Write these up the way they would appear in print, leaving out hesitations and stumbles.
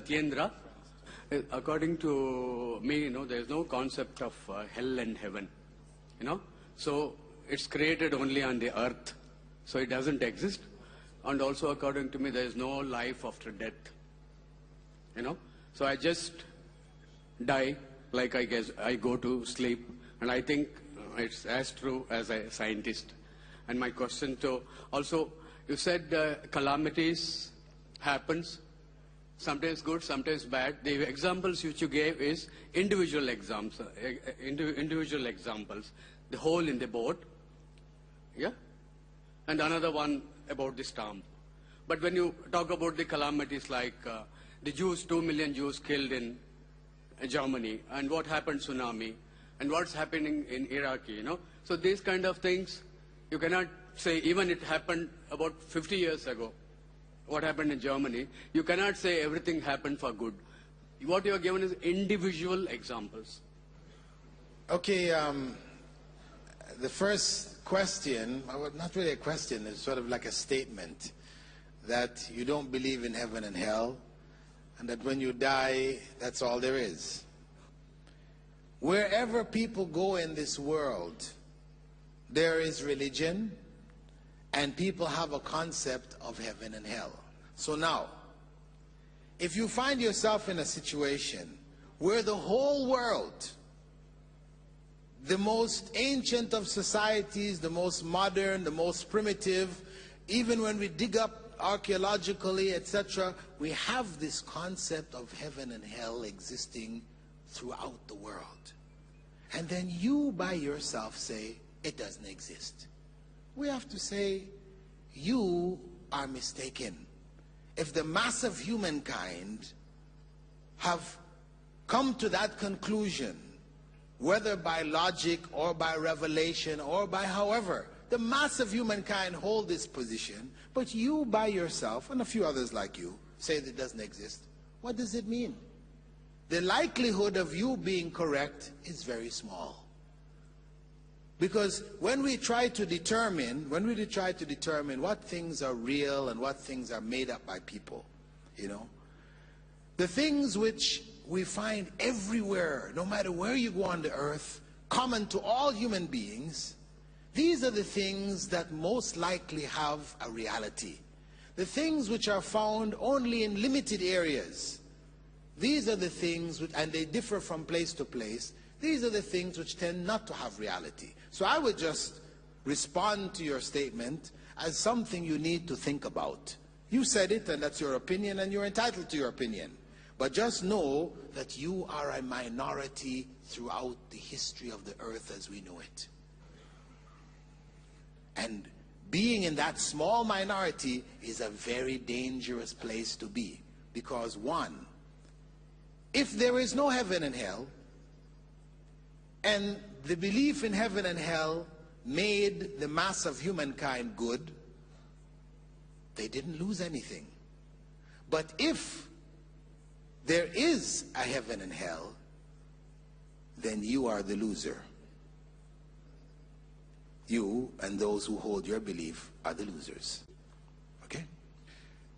Satyendra. According to me, there is no concept of hell and heaven. So it's created only on the earth, so it doesn't exist. And also, according to me, there is no life after death. So I just die, like I guess I go to sleep, and I think it's as true as a scientist. And my question to also, you said calamities happens, sometimes good, sometimes bad. The examples which you gave is individual examples. The hole in the boat, yeah, and another one about the storm. But when you talk about the calamities like the Jews, 2 million Jews killed in Germany, and what happened tsunami, and what's happening in Iraq, So these kind of things, you cannot say, even it happened about 50 years ago, what happened in Germany, you cannot say everything happened for good. What you are given is individual examples. Okay, the first question, well, not really a question, it's sort of like a statement that you don't believe in heaven and hell, and that when you die, that's all there is. Wherever people go in this world, there is religion, and people have a concept of heaven and hell. So now, if you find yourself in a situation where the whole world, the most ancient of societies, the most modern, the most primitive, even when we dig up archaeologically, etc., we have this concept of heaven and hell existing throughout the world. And then you by yourself say, it doesn't exist. We have to say, you are mistaken. If the mass of humankind have come to that conclusion, whether by logic or by revelation or by however, the mass of humankind hold this position, but you by yourself and a few others like you say that it doesn't exist, what does it mean? The likelihood of you being correct is very small. Because when we try to determine what things are real and what things are made up by people, the things which we find everywhere, no matter where you go on the earth, common to all human beings, these are the things that most likely have a reality. The things which are found only in limited areas, these are the things which, and they differ from place to place, these are the things which tend not to have reality. So I would just respond to your statement as something you need to think about. You said it, and that's your opinion, and you're entitled to your opinion. But just know that you are a minority throughout the history of the earth as we know it. And being in that small minority is a very dangerous place to be. Because one, if there is no heaven and hell, and the belief in heaven and hell made the mass of humankind good, they didn't lose anything. But if there is a heaven and hell, then you are the loser. You and those who hold your belief are the losers. Okay?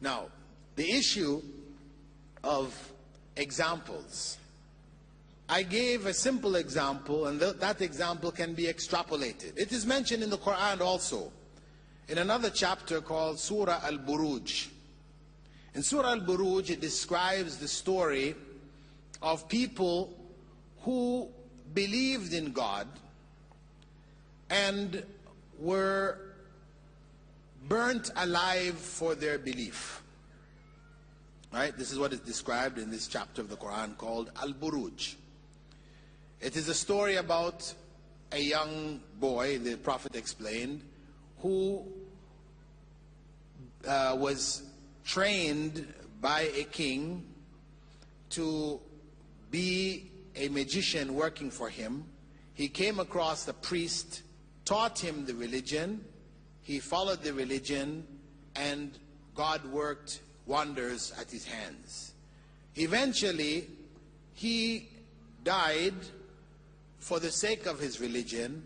Now, the issue of examples. I gave a simple example, and that example can be extrapolated. It is mentioned in the Quran also, in another chapter called Surah Al-Buruj. In Surah Al-Buruj, it describes the story of people who believed in God and were burnt alive for their belief. Right? This is what is described in this chapter of the Quran called Al-Buruj. It is a story about a young boy, the Prophet explained, who was trained by a king to be a magician working for him. He came across a priest, taught him the religion, he followed the religion, and God worked wonders at his hands. Eventually, he died for the sake of his religion,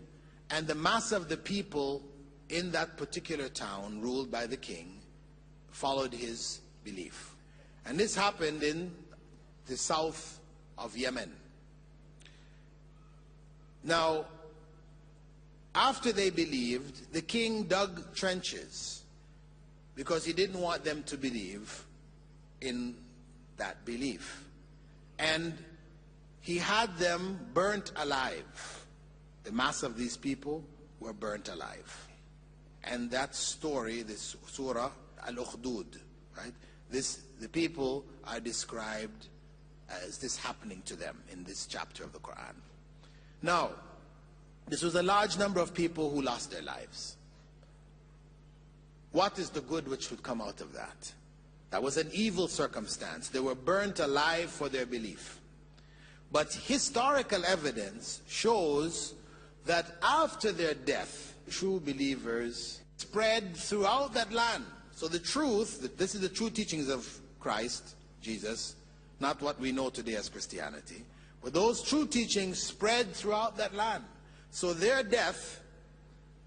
and the mass of the people in that particular town, ruled by the king, followed his belief. And this happened in the south of Yemen. Now, after they believed, the king dug trenches because he didn't want them to believe in that belief. And he had them burnt alive. The mass of these people were burnt alive. And that story, this surah, Al-Ukhdud, right? The people are described as this happening to them in this chapter of the Quran. Now, this was a large number of people who lost their lives. What is the good which would come out of that? That was an evil circumstance. They were burnt alive for their belief. But historical evidence shows that after their death, true believers spread throughout that land. So the truth, this is the true teachings of Christ, Jesus, not what we know today as Christianity. But those true teachings spread throughout that land. So their death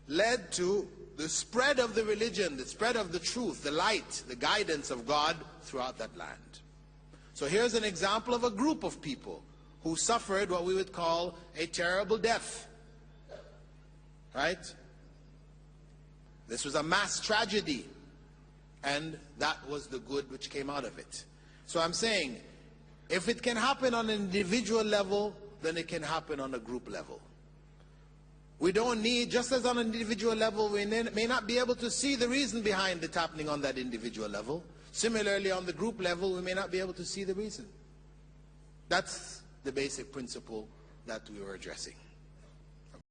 led to the spread of the religion, the spread of the truth, the light, the guidance of God throughout that land. So here's an example of a group of people who suffered what we would call a terrible death. Right? This was a mass tragedy. And that was the good which came out of it. So I'm saying, if it can happen on an individual level, then it can happen on a group level. We don't need, just as on an individual level, we may not be able to see the reason behind it happening on that individual level. Similarly, on the group level, we may not be able to see the reason. That's the basic principle that we were addressing.